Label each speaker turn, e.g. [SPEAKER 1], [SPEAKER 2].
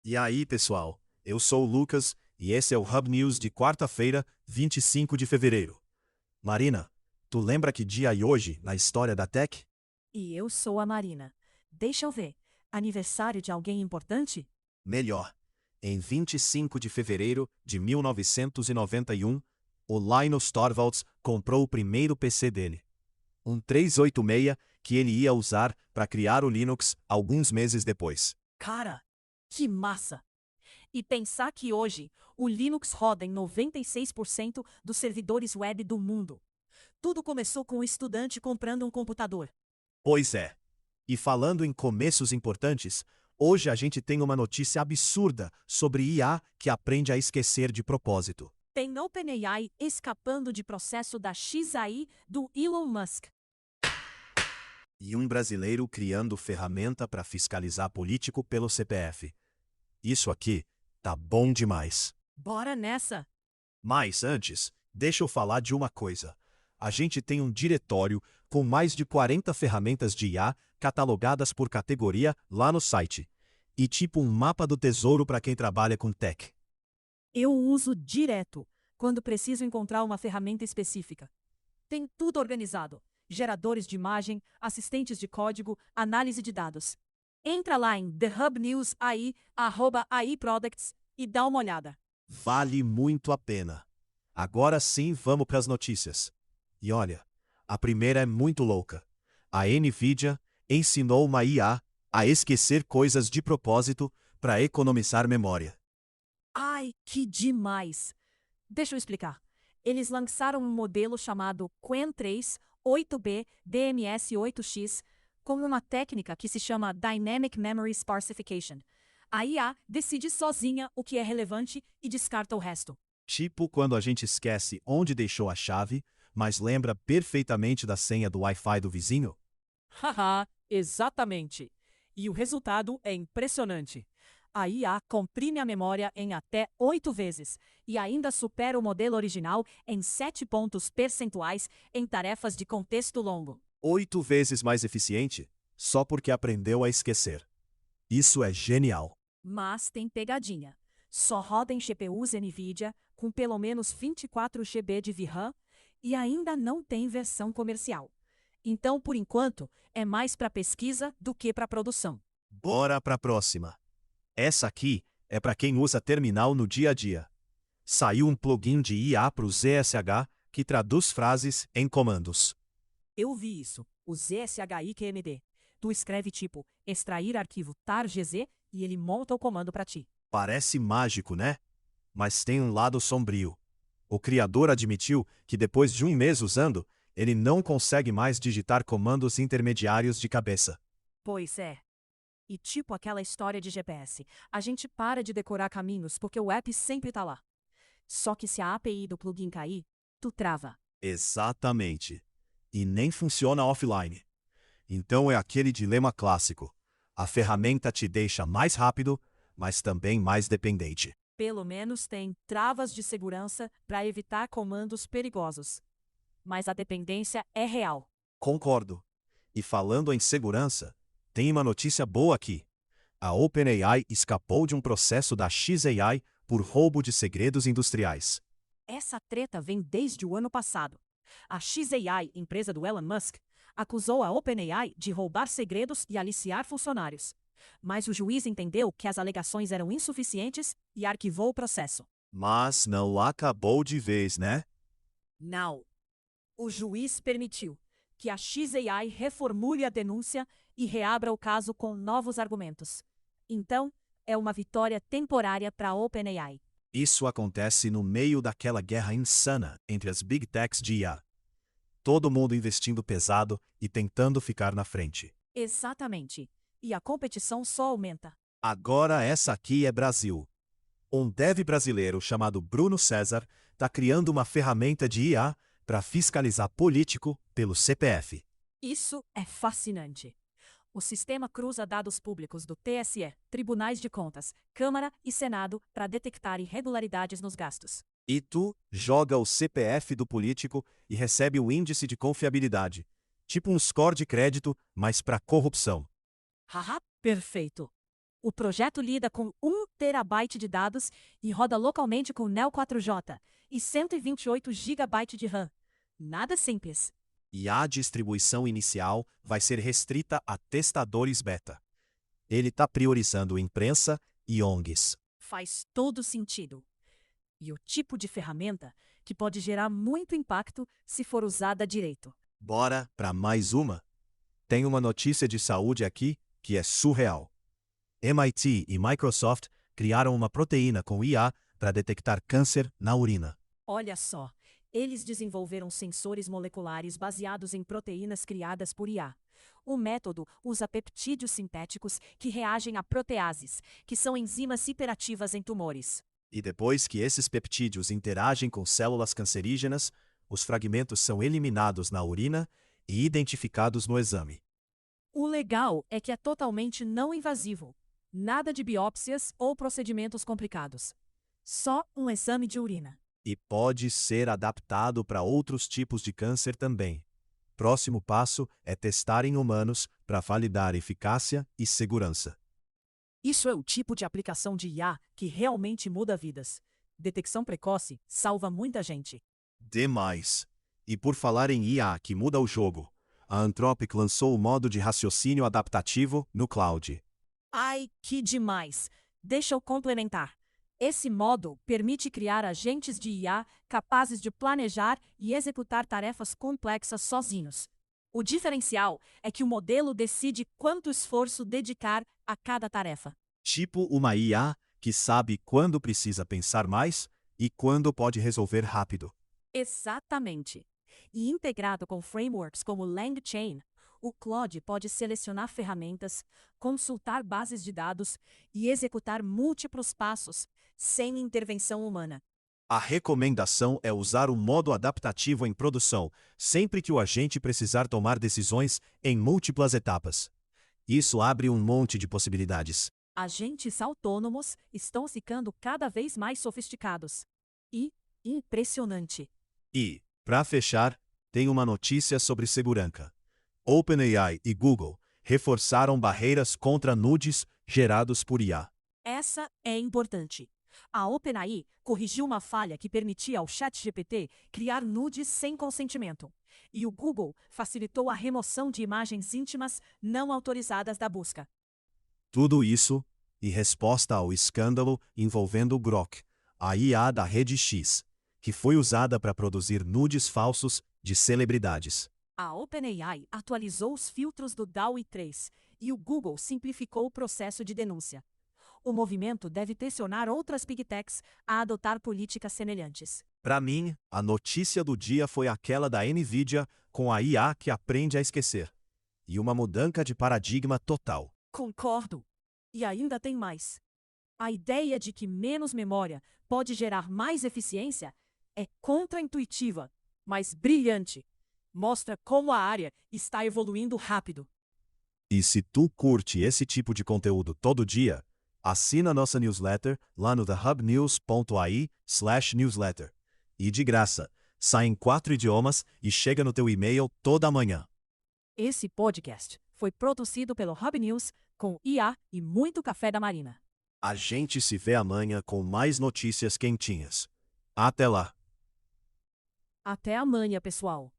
[SPEAKER 1] E aí, pessoal? Eu sou o Lucas e esse é o Hub News de quarta-feira, 25 de fevereiro. Marina, tu lembra que dia é hoje na história da Tech?
[SPEAKER 2] E eu sou a Marina. Deixa eu ver. Aniversário de alguém importante?
[SPEAKER 1] Melhor. Em 25 de fevereiro de 1991, o Linus Torvalds comprou o primeiro PC dele. Um 386 que ele ia usar para criar o Linux alguns meses depois.
[SPEAKER 2] Cara, que massa! E pensar que hoje o Linux roda em 96% dos servidores web do mundo. Tudo começou com um estudante comprando um computador.
[SPEAKER 1] Pois é. E falando em começos importantes, hoje a gente tem uma notícia absurda sobre IA que aprende a esquecer de propósito.
[SPEAKER 2] Tem OpenAI escapando de processo da XAI do Elon Musk.
[SPEAKER 1] E um brasileiro criando ferramenta para fiscalizar político pelo CPF. Isso aqui tá bom demais.
[SPEAKER 2] Bora nessa!
[SPEAKER 1] Mas antes, deixa eu falar de uma coisa. A gente tem um diretório com mais de 40 ferramentas de IA catalogadas por categoria lá no site. E tipo um mapa do tesouro para quem trabalha com tech.
[SPEAKER 2] Eu uso direto quando preciso encontrar uma ferramenta específica. Tem tudo organizado: geradores de imagem, assistentes de código, análise de dados. Entra lá em @aiproducts e dá uma olhada.
[SPEAKER 1] Vale muito a pena. Agora sim, vamos para as notícias. E olha, a primeira é muito louca. A Nvidia ensinou uma IA a esquecer coisas de propósito para economizar memória.
[SPEAKER 2] Ai, que demais! Deixa eu explicar. Eles lançaram um modelo chamado Qwen 3 8B DMS8X com uma técnica que se chama Dynamic Memory Sparsification. A IA decide sozinha o que é relevante e descarta o resto.
[SPEAKER 1] Tipo quando a gente esquece onde deixou a chave, mas lembra perfeitamente da senha do Wi-Fi do vizinho?
[SPEAKER 2] Haha, exatamente. E o resultado é impressionante. A IA comprime a memória em até 8 vezes e ainda supera o modelo original em 7 pontos percentuais em tarefas de contexto longo.
[SPEAKER 1] 8 vezes mais eficiente, só porque aprendeu a esquecer. Isso é genial.
[SPEAKER 2] Mas tem pegadinha. Só roda em GPUs NVIDIA com pelo menos 24 GB de VRAM e ainda não tem versão comercial. Então, por enquanto, é mais para pesquisa do que para produção.
[SPEAKER 1] Bora para a próxima. Essa aqui é para quem usa terminal no dia a dia. Saiu um plugin de IA para o ZSH que traduz frases em comandos.
[SPEAKER 2] Eu vi isso, o ZSHIQMD. Tu escreve tipo extrair arquivo tar.gz e ele monta o comando para ti.
[SPEAKER 1] Parece mágico, né? Mas tem um lado sombrio. O criador admitiu que depois de um mês usando, ele não consegue mais digitar comandos intermediários de cabeça.
[SPEAKER 2] Pois é. E tipo aquela história de GPS, a gente para de decorar caminhos porque o app sempre tá lá. Só que se a API do plugin cair, tu trava.
[SPEAKER 1] Exatamente. E nem funciona offline. Então é aquele dilema clássico. A ferramenta te deixa mais rápido, mas também mais dependente.
[SPEAKER 2] Pelo menos tem travas de segurança para evitar comandos perigosos. Mas a dependência é real.
[SPEAKER 1] Concordo. E falando em segurança, tem uma notícia boa aqui. A OpenAI escapou de um processo da XAI por roubo de segredos industriais.
[SPEAKER 2] Essa treta vem desde o ano passado. A XAI, empresa do Elon Musk, acusou a OpenAI de roubar segredos e aliciar funcionários. Mas o juiz entendeu que as alegações eram insuficientes e arquivou o processo.
[SPEAKER 1] Mas não acabou de vez, né?
[SPEAKER 2] Não. O juiz permitiu que a XAI reformule a denúncia e reabra o caso com novos argumentos. Então, é uma vitória temporária para a OpenAI.
[SPEAKER 1] Isso acontece no meio daquela guerra insana entre as Big Techs de IA. Todo mundo investindo pesado e tentando ficar na frente.
[SPEAKER 2] Exatamente. E a competição só aumenta.
[SPEAKER 1] Agora essa aqui é Brasil. Um dev brasileiro chamado Bruno César está criando uma ferramenta de IA para fiscalizar político pelo CPF.
[SPEAKER 2] Isso é fascinante. O sistema cruza dados públicos do TSE, Tribunais de Contas, Câmara e Senado para detectar irregularidades nos gastos.
[SPEAKER 1] E tu joga o CPF do político e recebe o índice de confiabilidade. Tipo um score de crédito, mas para corrupção.
[SPEAKER 2] Haha, perfeito. O projeto lida com 1 terabyte de dados e roda localmente com Neo 4J e 128 GB de RAM. Nada simples.
[SPEAKER 1] E a distribuição inicial vai ser restrita a testadores beta. Ele está priorizando imprensa e ONGs.
[SPEAKER 2] Faz todo sentido. E o tipo de ferramenta que pode gerar muito impacto se for usada direito.
[SPEAKER 1] Bora para mais uma? Tem uma notícia de saúde aqui que é surreal. MIT e Microsoft criaram uma proteína com IA para detectar câncer na urina.
[SPEAKER 2] Olha só, eles desenvolveram sensores moleculares baseados em proteínas criadas por IA. O método usa peptídeos sintéticos que reagem a proteases, que são enzimas hiperativas em tumores.
[SPEAKER 1] E depois que esses peptídeos interagem com células cancerígenas, os fragmentos são eliminados na urina e identificados no exame.
[SPEAKER 2] O legal é que é totalmente não invasivo. Nada de biópsias ou procedimentos complicados. Só um exame de urina.
[SPEAKER 1] E pode ser adaptado para outros tipos de câncer também. Próximo passo é testar em humanos para validar eficácia e segurança.
[SPEAKER 2] Isso é o tipo de aplicação de IA que realmente muda vidas. Detecção precoce salva muita gente.
[SPEAKER 1] Demais! E por falar em IA que muda o jogo, a Anthropic lançou o modo de raciocínio adaptativo no cloud.
[SPEAKER 2] Ai, que demais! Deixa eu complementar. Esse modo permite criar agentes de IA capazes de planejar e executar tarefas complexas sozinhos. O diferencial é que o modelo decide quanto esforço dedicar a cada tarefa.
[SPEAKER 1] Tipo uma IA que sabe quando precisa pensar mais e quando pode resolver rápido.
[SPEAKER 2] Exatamente. E integrado com frameworks como LangChain, o Claude pode selecionar ferramentas, consultar bases de dados e executar múltiplos passos, sem intervenção humana.
[SPEAKER 1] A recomendação é usar o modo adaptativo em produção, sempre que o agente precisar tomar decisões em múltiplas etapas. Isso abre um monte de possibilidades.
[SPEAKER 2] Agentes autônomos estão ficando cada vez mais sofisticados. E impressionante.
[SPEAKER 1] E, para fechar, tem uma notícia sobre segurança. OpenAI e Google reforçaram barreiras contra nudes gerados por IA.
[SPEAKER 2] Essa é importante. A OpenAI corrigiu uma falha que permitia ao ChatGPT criar nudes sem consentimento. E o Google facilitou a remoção de imagens íntimas não autorizadas da busca.
[SPEAKER 1] Tudo isso em resposta ao escândalo envolvendo o Grok, a IA da Rede X, que foi usada para produzir nudes falsos de celebridades.
[SPEAKER 2] A OpenAI atualizou os filtros do DALL-E 3 e o Google simplificou o processo de denúncia. O movimento deve pressionar outras Big Techs a adotar políticas semelhantes.
[SPEAKER 1] Para mim, a notícia do dia foi aquela da Nvidia com a IA que aprende a esquecer. E uma mudança de paradigma total.
[SPEAKER 2] Concordo. E ainda tem mais. A ideia de que menos memória pode gerar mais eficiência é contraintuitiva, mas brilhante. Mostra como a área está evoluindo rápido.
[SPEAKER 1] E se tu curte esse tipo de conteúdo todo dia, assina nossa newsletter lá no thehubnews.ai/newsletter. E de graça, sai em 4 idiomas e chega no teu e-mail toda manhã.
[SPEAKER 2] Esse podcast foi produzido pelo Hub News com IA e muito café da Marina.
[SPEAKER 1] A gente se vê amanhã com mais notícias quentinhas. Até lá!
[SPEAKER 2] Até amanhã, pessoal!